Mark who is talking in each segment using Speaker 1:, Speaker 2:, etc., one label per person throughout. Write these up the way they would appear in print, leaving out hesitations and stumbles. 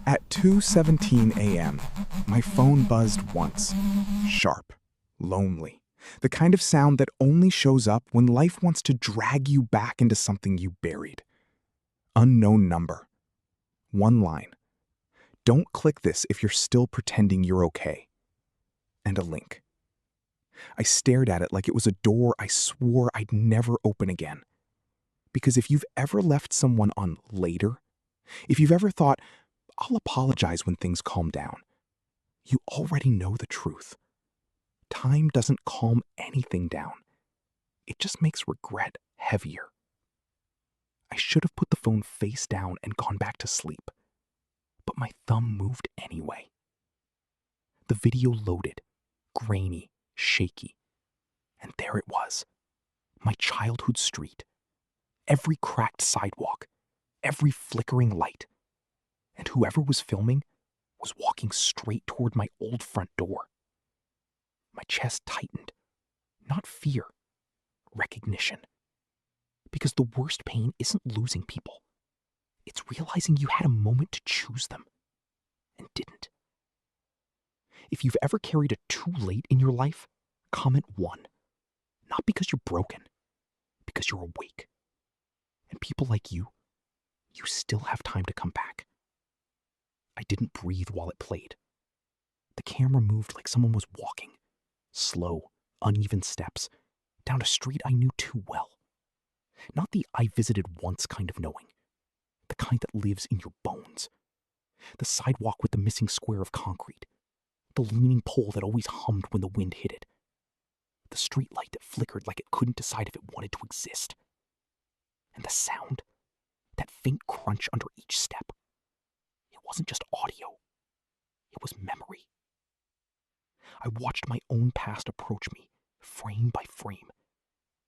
Speaker 1: At 2:17 a.m., my phone buzzed once. Sharp, lonely. The kind of sound that only shows up when life wants to drag you back into something you buried. Unknown number. One line. Don't click this if you're still pretending you're okay. And a link. I stared at it like it was a door I swore I'd never open again. Because if you've ever left someone on later, if you've ever thought, I'll apologize when things calm down, you already know the truth. Time doesn't calm anything down. It just makes regret heavier. I should have put the phone face down and gone back to sleep. But my thumb moved anyway. The video loaded, grainy, shaky. And there it was. My childhood street. Every cracked sidewalk. Every flickering light. And whoever was filming was walking straight toward my old front door. My chest tightened. Not fear. Recognition. Because the worst pain isn't losing people. It's realizing you had a moment to choose them and didn't. If you've ever carried a too late in your life, comment 1. Not because you're broken, because you're awake. And people like you still have time to come back. I didn't breathe while it played. The camera moved like someone was walking, slow, uneven steps, down a street I knew too well. Not the I visited once kind of knowing, the kind that lives in your bones. The sidewalk with the missing square of concrete, the leaning pole that always hummed when the wind hit it, the street light that flickered like it couldn't decide if it wanted to exist. And the sound, that faint crunch under each step. It wasn't just audio. It was memory. I watched my own past approach me, frame by frame,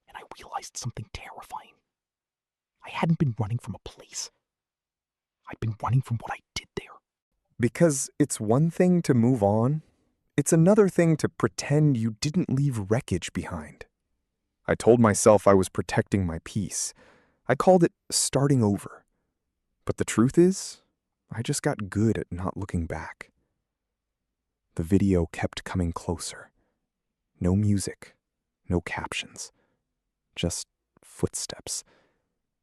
Speaker 1: and I realized something terrifying. I hadn't been running from a place. I'd been running from what I did there.
Speaker 2: Because it's one thing to move on, it's another thing to pretend you didn't leave wreckage behind. I told myself I was protecting my peace. I called it starting over. But the truth is, I just got good at not looking back. The video kept coming closer. No music, no captions, just footsteps,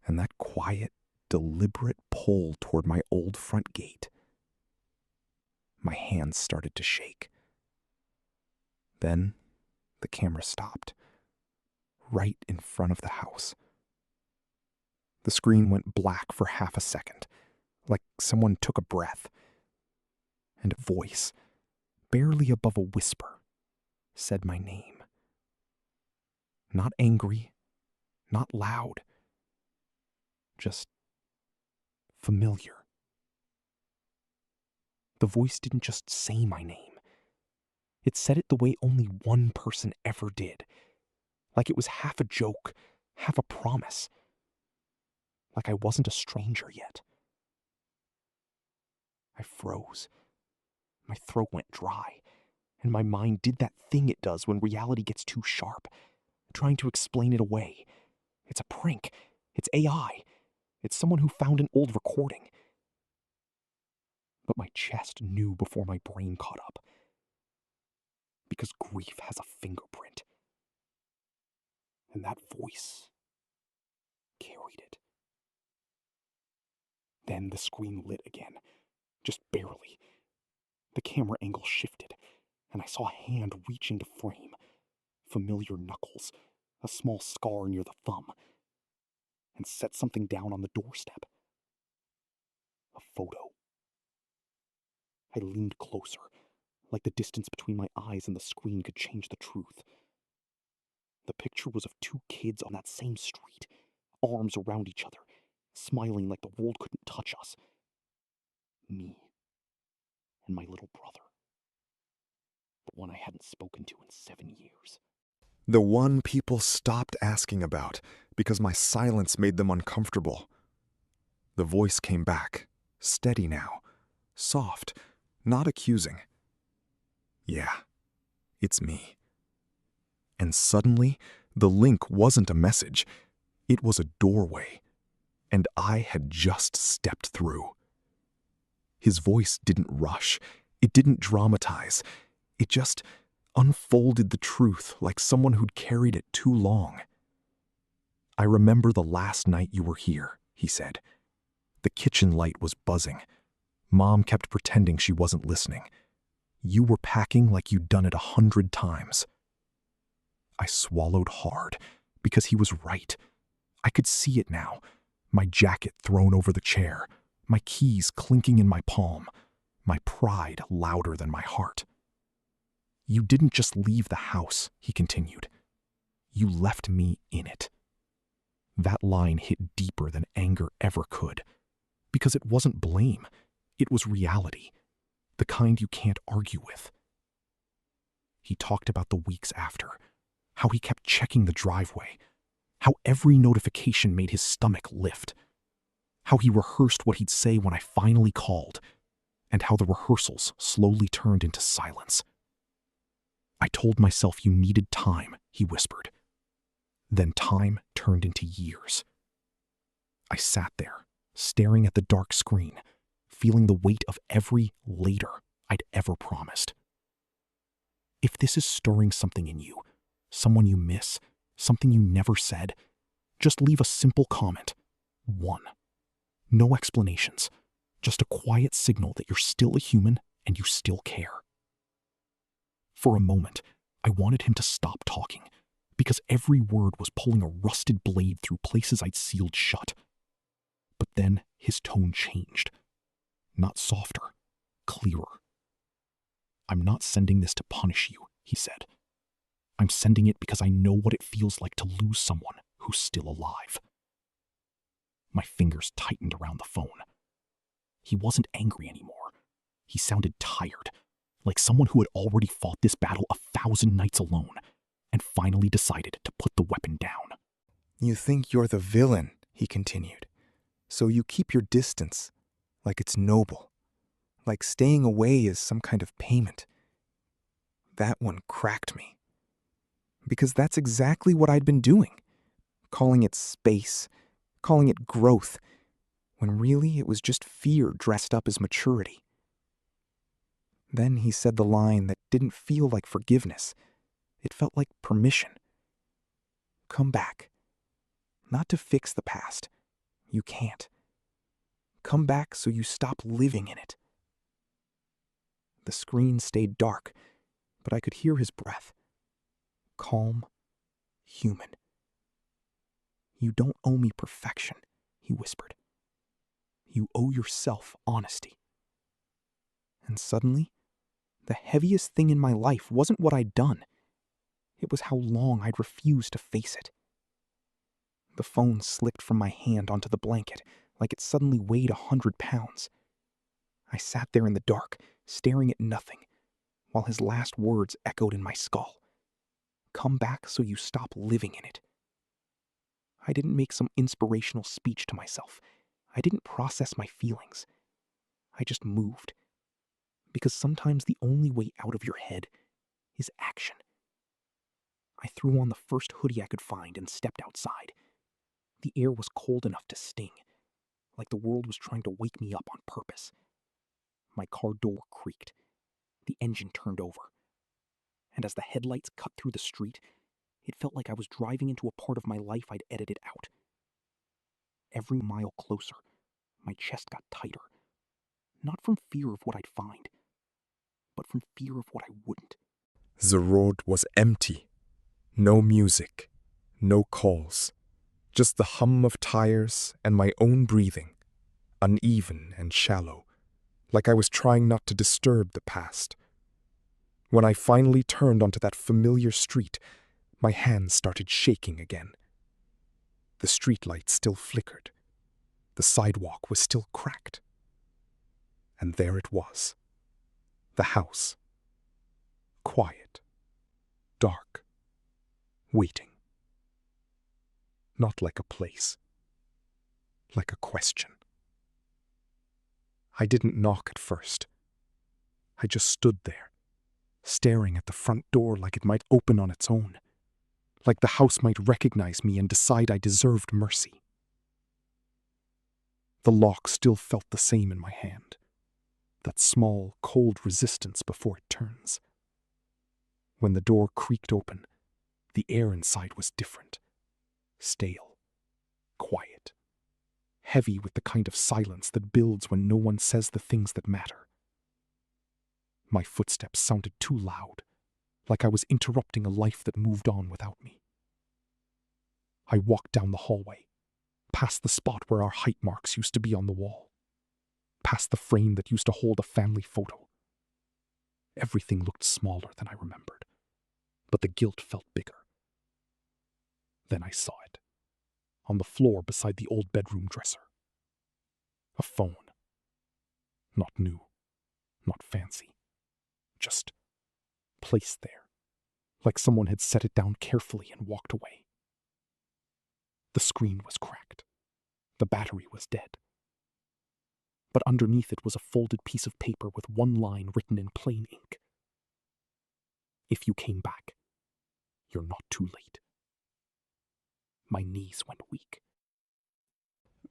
Speaker 2: and that quiet, deliberate pull toward my old front gate. My hands started to shake. Then the camera stopped, right in front of the house. The screen went black for half a second, like someone took a breath. And a voice, barely above a whisper, said my name. Not angry, not loud, just familiar. The voice didn't just say my name. It said it the way only one person ever did. Like it was half a joke, half a promise. Like I wasn't a stranger yet. I froze. My throat went dry, and my mind did that thing it does when reality gets too sharp, trying to explain it away. It's a prank. It's AI. It's someone who found an old recording. But my chest knew before my brain caught up. Because grief has a fingerprint. And that voice carried it. Then the screen lit again, just barely. The camera angle shifted, and I saw a hand reach into frame. Familiar knuckles, a small scar near the thumb, and set something down on the doorstep. A photo. I leaned closer, like the distance between my eyes and the screen could change the truth. The picture was of 2 kids on that same street, arms around each other, smiling like the world couldn't touch us. Me and my little brother. The one I hadn't spoken to in 7 years.
Speaker 3: The one people stopped asking about because my silence made them uncomfortable. The voice came back, steady now, soft, not accusing. Yeah, it's me. And suddenly, the link wasn't a message. It was a doorway, and I had just stepped through. His voice didn't rush. It didn't dramatize. It just unfolded the truth like someone who'd carried it too long. "I remember the last night you were here," he said. "The kitchen light was buzzing. Mom kept pretending she wasn't listening. You were packing like you'd done it 100 times." I swallowed hard, because he was right. I could see it now. My jacket thrown over the chair, my keys clinking in my palm, my pride louder than my heart. "You didn't just leave the house," he continued. "You left me in it." That line hit deeper than anger ever could, because it wasn't blame. It was reality, the kind you can't argue with. He talked about the weeks after, how he kept checking the driveway, how every notification made his stomach lift, how he rehearsed what he'd say when I finally called, and how the rehearsals slowly turned into silence. "I told myself you needed time," he whispered. Then time turned into years. I sat there, staring at the dark screen, feeling the weight of every later I'd ever promised. If this is stirring something in you, someone you miss, something you never said, just leave a simple comment. 1. No explanations, just a quiet signal that you're still a human and you still care. For a moment, I wanted him to stop talking, because every word was pulling a rusted blade through places I'd sealed shut. But then his tone changed. Not softer, clearer. "I'm not sending this to punish you," he said. "I'm sending it because I know what it feels like to lose someone who's still alive." My fingers tightened around the phone. He wasn't angry anymore. He sounded tired, like someone who had already fought this battle 1,000 nights alone and finally decided to put the weapon down.
Speaker 1: "You think you're the villain," he continued, "so you keep your distance, like it's noble, like staying away is some kind of payment." That one cracked me, because that's exactly what I'd been doing, calling it space, calling it growth, when really it was just fear dressed up as maturity. Then he said the line that didn't feel like forgiveness. It felt like permission. "Come back. Not to fix the past. You can't. Come back so you stop living in it." The screen stayed dark, but I could hear his breath. Calm, human. "You don't owe me perfection," he whispered. "You owe yourself honesty." And suddenly, the heaviest thing in my life wasn't what I'd done. It was how long I'd refused to face it. The phone slipped from my hand onto the blanket, like it suddenly weighed 100 pounds. I sat there in the dark, staring at nothing, while his last words echoed in my skull. "Come back so you stop living in it." I didn't make some inspirational speech to myself. I didn't process my feelings. I just moved. Because sometimes the only way out of your head is action. I threw on the first hoodie I could find and stepped outside. The air was cold enough to sting, like the world was trying to wake me up on purpose. My car door creaked. The engine turned over. And as the headlights cut through the street, it felt like I was driving into a part of my life I'd edited out. Every mile closer, my chest got tighter. Not from fear of what I'd find, but from fear of what I wouldn't.
Speaker 3: The road was empty. No music, no calls. Just the hum of tires and my own breathing, uneven and shallow, like I was trying not to disturb the past. When I finally turned onto that familiar street, my hands started shaking again. The streetlight still flickered. The sidewalk was still cracked. And there it was. The house. Quiet. Dark. Waiting. Not like a place. Like a question. I didn't knock at first. I just stood there, staring at the front door like it might open on its own, like the house might recognize me and decide I deserved mercy. The lock still felt the same in my hand,
Speaker 2: that small, cold resistance before it turns. When the door creaked open, the air inside was different. Stale, quiet, heavy with the kind of silence that builds when no one says the things that matter. My footsteps sounded too loud, like I was interrupting a life that moved on without me. I walked down the hallway, past the spot where our height marks used to be on the wall, past the frame that used to hold a family photo. Everything looked smaller than I remembered, but the guilt felt bigger. Then I saw it, on the floor beside the old bedroom dresser. A phone. Not new, not fancy, just placed there, like someone had set it down carefully and walked away. The screen was cracked. The battery was dead. But underneath it was a folded piece of paper with one line written in plain ink. If you came back, you're not too late. My knees went weak.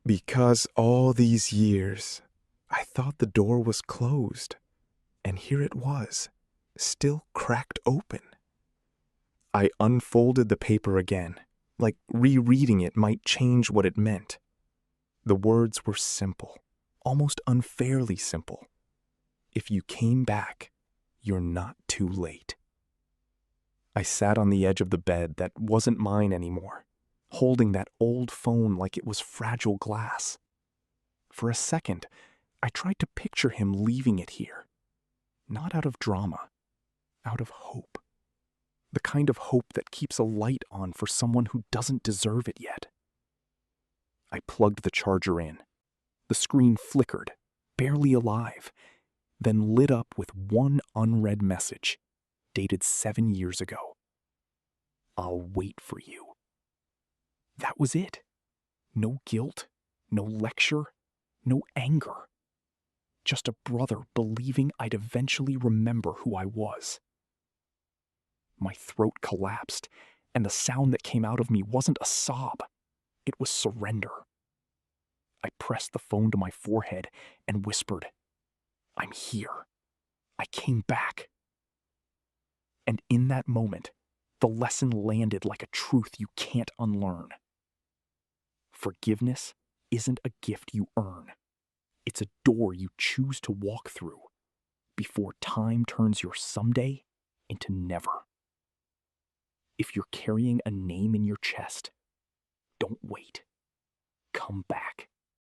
Speaker 3: Because all these years, I thought the door was closed, and here it was, still cracked open. I unfolded the paper again, like rereading it might change what it meant. The words were simple, almost unfairly simple. If you came back, you're not too late. I sat on the edge of the bed that wasn't mine anymore, holding that old phone like it was fragile glass. For a second, I tried to picture him leaving it here. Not out of drama, out of hope. The kind of hope that keeps a light on for someone who doesn't deserve it yet. I plugged the charger in. The screen flickered, barely alive, then lit up with one unread message, dated 7 years ago. I'll wait for you. That was it. No guilt, no lecture, no anger. Just a brother believing I'd eventually remember who I was. My throat collapsed, and the sound that came out of me wasn't a sob. It was surrender. I pressed the phone to my forehead and whispered, I'm here. I came back. And in that moment, the lesson landed like a truth you can't unlearn. Forgiveness isn't a gift you earn. It's a door you choose to walk through before time turns your someday into never. If you're carrying a name in your chest, don't wait. Come back.